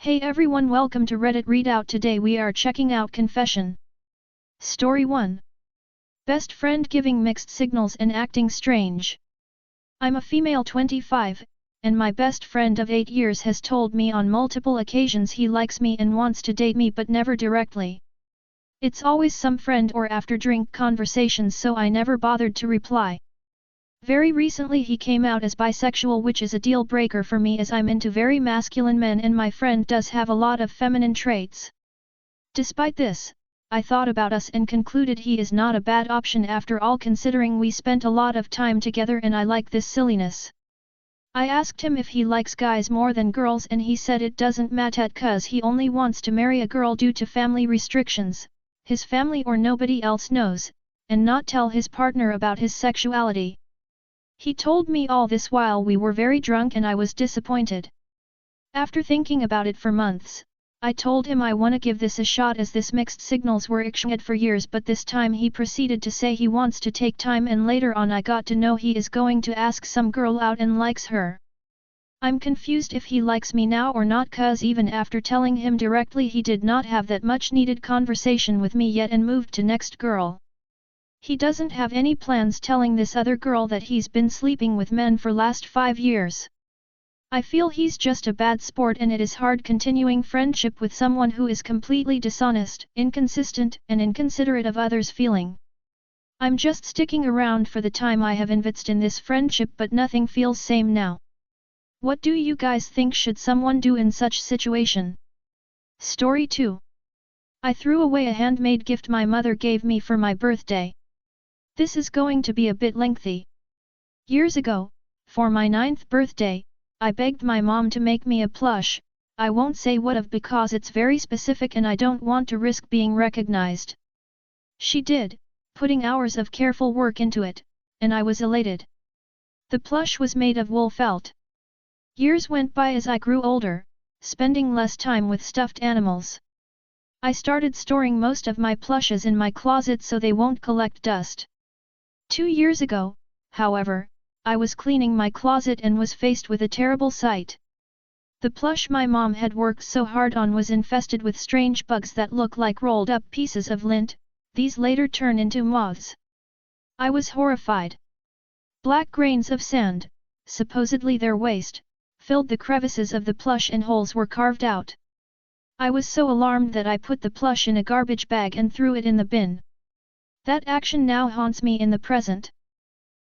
Hey everyone, welcome to Reddit Readout. Today we are checking out Confession. Story 1. Best friend giving mixed signals and acting strange. I'm a female 25, and my best friend of 8 years has told me on multiple occasions he likes me and wants to date me but never directly. It's always some friend or after drink conversations, so I never bothered to reply. Very recently he came out as bisexual, which is a deal breaker for me as I'm into very masculine men and my friend does have a lot of feminine traits. Despite this, I thought about us and concluded he is not a bad option after all, considering we spent a lot of time together and I like this silliness. I asked him if he likes guys more than girls and he said it doesn't matter cause he only wants to marry a girl due to family restrictions, his family or nobody else knows, and not tell his partner about his sexuality. He told me all this while we were very drunk and I was disappointed. After thinking about it for months, I told him I wanna give this a shot as this mixed signals were ignored for years, but this time he proceeded to say he wants to take time and later on I got to know he is going to ask some girl out and likes her. I'm confused if he likes me now or not, cause even after telling him directly he did not have that much needed conversation with me yet and moved to next girl. He doesn't have any plans telling this other girl that he's been sleeping with men for last 5 years. I feel he's just a bad sport and it is hard continuing friendship with someone who is completely dishonest, inconsistent, and inconsiderate of others' feeling. I'm just sticking around for the time I have invested in this friendship, but nothing feels same now. What do you guys think should someone do in such situation? Story 2. I threw away a handmade gift my mother gave me for my birthday. This is going to be a bit lengthy. Years ago, for my 9th birthday, I begged my mom to make me a plush. I won't say what of because it's very specific and I don't want to risk being recognized. She did, putting hours of careful work into it, and I was elated. The plush was made of wool felt. Years went by as I grew older, spending less time with stuffed animals. I started storing most of my plushes in my closet so they won't collect dust. 2 years ago, however, I was cleaning my closet and was faced with a terrible sight. The plush my mom had worked so hard on was infested with strange bugs that look like rolled up pieces of lint. These later turn into moths. I was horrified. Black grains of sand, supposedly their waste, filled the crevices of the plush and holes were carved out. I was so alarmed that I put the plush in a garbage bag and threw it in the bin. That action now haunts me in the present.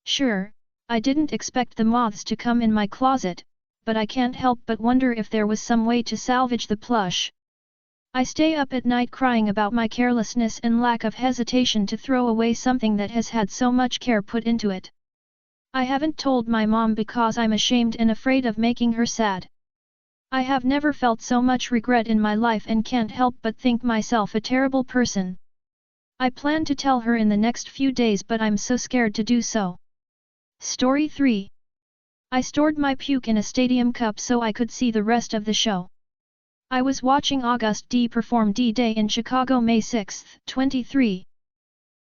Sure, I didn't expect the moths to come in my closet, but I can't help but wonder if there was some way to salvage the plush. I stay up at night crying about my carelessness and lack of hesitation to throw away something that has had so much care put into it. I haven't told my mom because I'm ashamed and afraid of making her sad. I have never felt so much regret in my life and can't help but think myself a terrible person. I plan to tell her in the next few days, but I'm so scared to do so. Story 3. I stored my puke in a stadium cup so I could see the rest of the show. I was watching Auguste D perform D-Day in Chicago May 6, 23.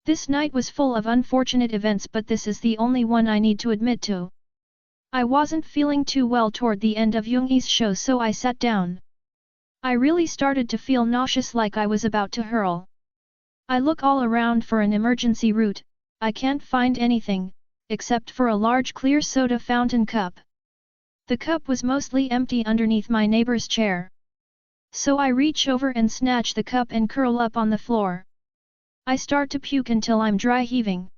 This night was full of unfortunate events, but this is the only one I need to admit to. I wasn't feeling too well toward the end of Yoongi's show, so I sat down. I really started to feel nauseous, like I was about to hurl. I look all around for an emergency route. I can't find anything, except for a large clear soda fountain cup. The cup was mostly empty underneath my neighbor's chair. So I reach over and snatch the cup and curl up on the floor. I start to puke until I'm dry heaving.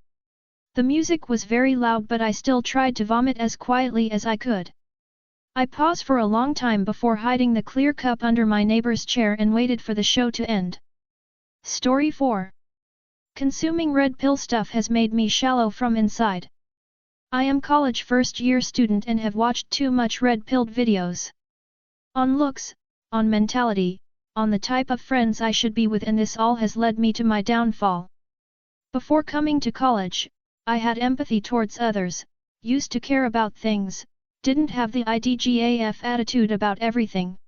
The music was very loud, but I still tried to vomit as quietly as I could. I paused for a long time before hiding the clear cup under my neighbor's chair and waited for the show to end. Story 4. Consuming red pill stuff has made me shallow from inside. I am college first-year student and have watched too much red-pilled videos. On looks, on mentality, on the type of friends I should be with, and this all has led me to my downfall. Before coming to college, I had empathy towards others, used to care about things, didn't have the IDGAF attitude about everything.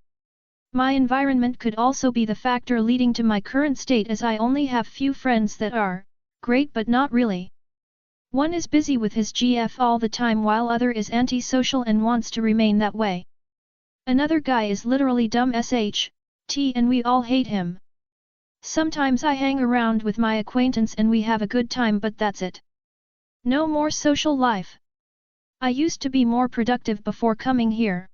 My environment could also be the factor leading to my current state, as I only have few friends that are great but not really. One is busy with his GF all the time while other is antisocial and wants to remain that way. Another guy is literally dumb sh, and we all hate him. Sometimes I hang around with my acquaintance and we have a good time, but that's it. No more social life. I used to be more productive before coming here.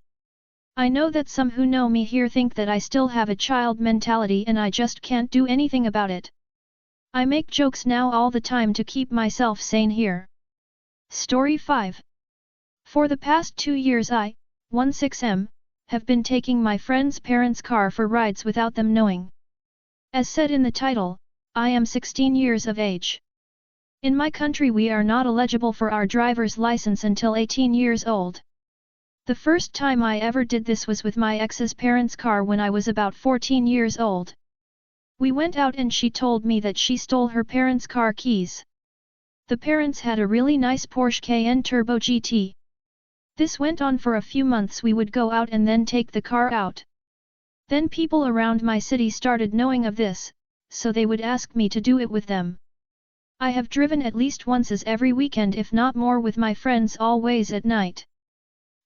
I know that some who know me here think that I still have a child mentality and I just can't do anything about it. I make jokes now all the time to keep myself sane here. Story 5. For the past 2 years I, 16M, have been taking my friend's parents' car for rides without them knowing. As said in the title, I am 16 years of age. In my country we are not eligible for our driver's license until 18 years old. The first time I ever did this was with my ex's parents' car when I was about 14 years old. We went out and she told me that she stole her parents' car keys. The parents had a really nice Porsche Cayenne Turbo GT. This went on for a few months. We would go out and then take the car out. Then people around my city started knowing of this, so they would ask me to do it with them. I have driven at least once every weekend if not more with my friends, always at night.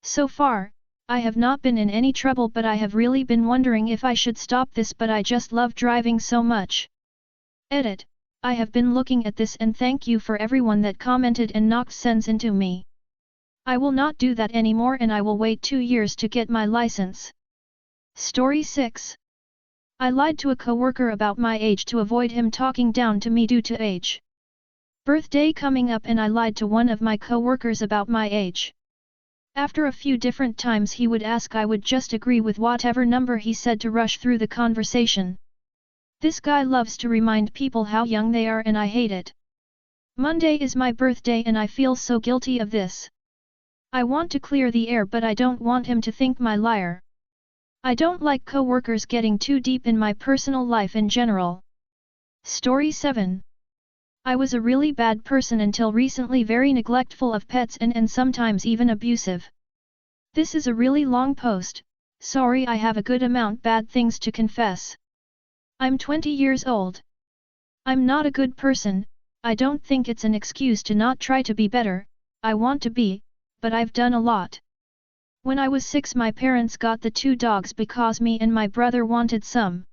So far, I have not been in any trouble, but I have really been wondering if I should stop this, but I just love driving so much. Edit. I have been looking at this and thank you for everyone that commented and knocked sense into me. I will not do that anymore and I will wait 2 years to get my license. Story 6. I lied to a coworker about my age to avoid him talking down to me due to age. Birthday coming up and I lied to one of my coworkers about my age. After a few different times he would ask, I would just agree with whatever number he said to rush through the conversation. This guy loves to remind people how young they are and I hate it. Monday is my birthday and I feel so guilty of this. I want to clear the air but I don't want him to think my liar. I don't like coworkers getting too deep in my personal life in general. Story 7. I was a really bad person until recently, very neglectful of pets and sometimes even abusive. This is a really long post, sorry I have a good amount bad things to confess. I'm 20 years old. I'm not a good person, I don't think it's an excuse to not try to be better, I want to be, but I've done a lot. When I was 6 my parents got the 2 dogs because me and my brother wanted some.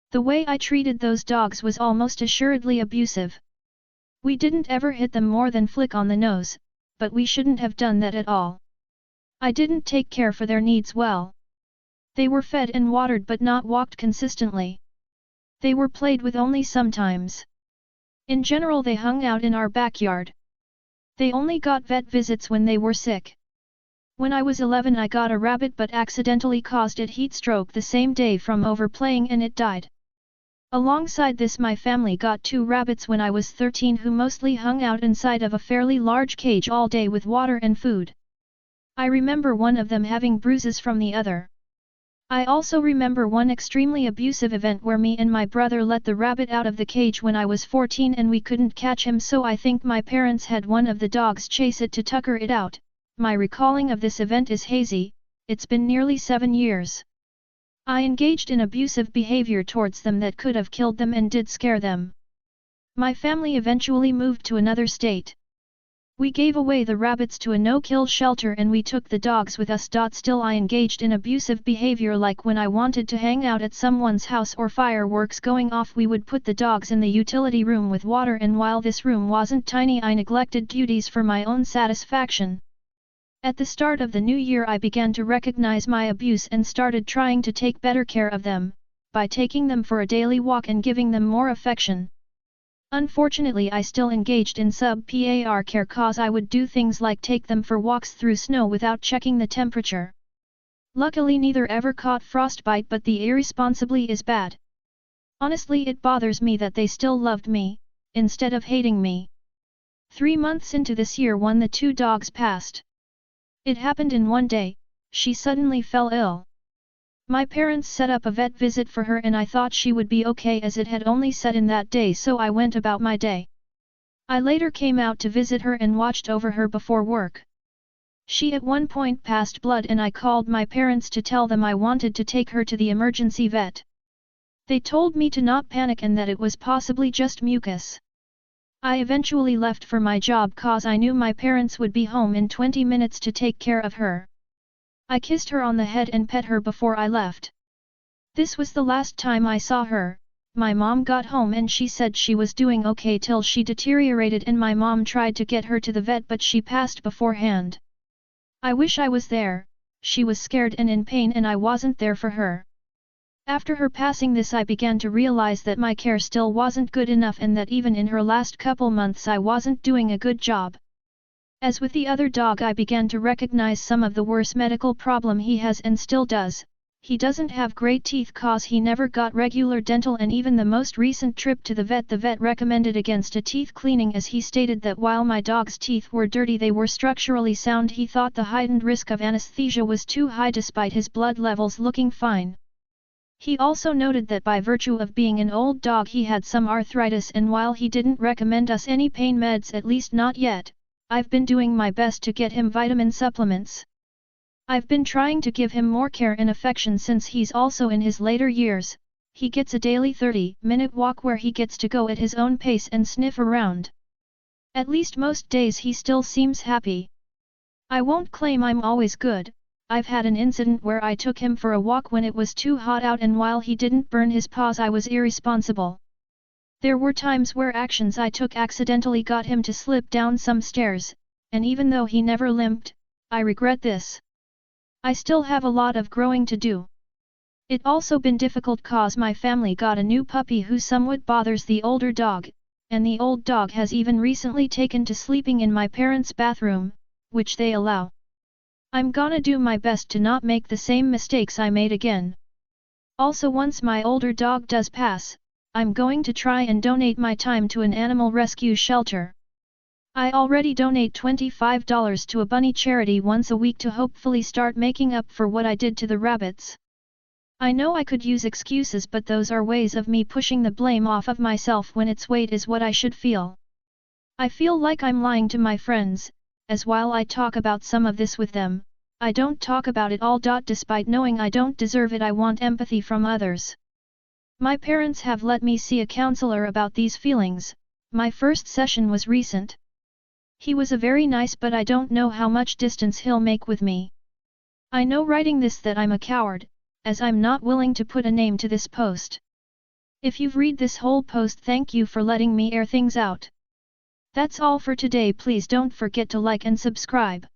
The way I treated those dogs was almost assuredly abusive. We didn't ever hit them more than flick on the nose, but we shouldn't have done that at all. I didn't take care for their needs well. They were fed and watered but not walked consistently. They were played with only sometimes. In general they hung out in our backyard. They only got vet visits when they were sick. When I was 11 I got a rabbit but accidentally caused it heat stroke the same day from overplaying and it died. Alongside this my family got 2 rabbits when I was 13 who mostly hung out inside of a fairly large cage all day with water and food. I remember one of them having bruises from the other. I also remember one extremely abusive event where me and my brother let the rabbit out of the cage when I was 14 and we couldn't catch him, so I think my parents had one of the dogs chase it to tucker it out. My recalling of this event is hazy, it's been nearly 7 years. I engaged in abusive behavior towards them that could have killed them and did scare them. My family eventually moved to another state. We gave away the rabbits to a no-kill shelter and we took the dogs with us. Still I engaged in abusive behavior, like when I wanted to hang out at someone's house or fireworks going off we would put the dogs in the utility room with water, and while this room wasn't tiny I neglected duties for my own satisfaction. At the start of the new year I began to recognize my abuse and started trying to take better care of them, by taking them for a daily walk and giving them more affection. Unfortunately I still engaged in sub-par care, cause I would do things like take them for walks through snow without checking the temperature. Luckily neither ever caught frostbite, but the irresponsibly is bad. Honestly it bothers me that they still loved me, instead of hating me. 3 months into this year one the 2 dogs passed. It happened in one day, she suddenly fell ill. My parents set up a vet visit for her and I thought she would be okay as it had only set in that day, so I went about my day. I later came out to visit her and watched over her before work. She at one point passed blood and I called my parents to tell them I wanted to take her to the emergency vet. They told me to not panic and that it was possibly just mucus. I eventually left for my job cause I knew my parents would be home in 20 minutes to take care of her. I kissed her on the head and pet her before I left. This was the last time I saw her. My mom got home and she said she was doing okay till she deteriorated and my mom tried to get her to the vet but she passed beforehand. I wish I was there. She was scared and in pain and I wasn't there for her. After her passing this I began to realize that my care still wasn't good enough and that even in her last couple months I wasn't doing a good job. As with the other dog I began to recognize some of the worst medical problem he has and still does. He doesn't have great teeth cause he never got regular dental and even the most recent trip to the vet recommended against a teeth cleaning as he stated that while my dog's teeth were dirty they were structurally sound. He thought the heightened risk of anesthesia was too high despite his blood levels looking fine. He also noted that by virtue of being an old dog he had some arthritis and while he didn't recommend us any pain meds, at least not yet, I've been doing my best to get him vitamin supplements. I've been trying to give him more care and affection since he's also in his later years. He gets a daily 30-minute walk where he gets to go at his own pace and sniff around. At least most days he still seems happy. I won't claim I'm always good. I've had an incident where I took him for a walk when it was too hot out and while he didn't burn his paws I was irresponsible. There were times where actions I took accidentally got him to slip down some stairs, and even though he never limped, I regret this. I still have a lot of growing to do. It also been difficult cause my family got a new puppy who somewhat bothers the older dog, and the old dog has even recently taken to sleeping in my parents' bathroom, which they allow. I'm gonna do my best to not make the same mistakes I made again. Also once my older dog does pass, I'm going to try and donate my time to an animal rescue shelter. I already donate $25 to a bunny charity once a week to hopefully start making up for what I did to the rabbits. I know I could use excuses but those are ways of me pushing the blame off of myself when its weight is what I should feel. I feel like I'm lying to my friends, as while I talk about some of this with them, I don't talk about it all. Despite knowing I don't deserve it I want empathy from others. My parents have let me see a counselor about these feelings. My first session was recent. He was a very nice but I don't know how much distance he'll make with me. I know writing this that I'm a coward, as I'm not willing to put a name to this post. If you've read this whole post thank you for letting me air things out. That's all for today. Please don't forget to like and subscribe.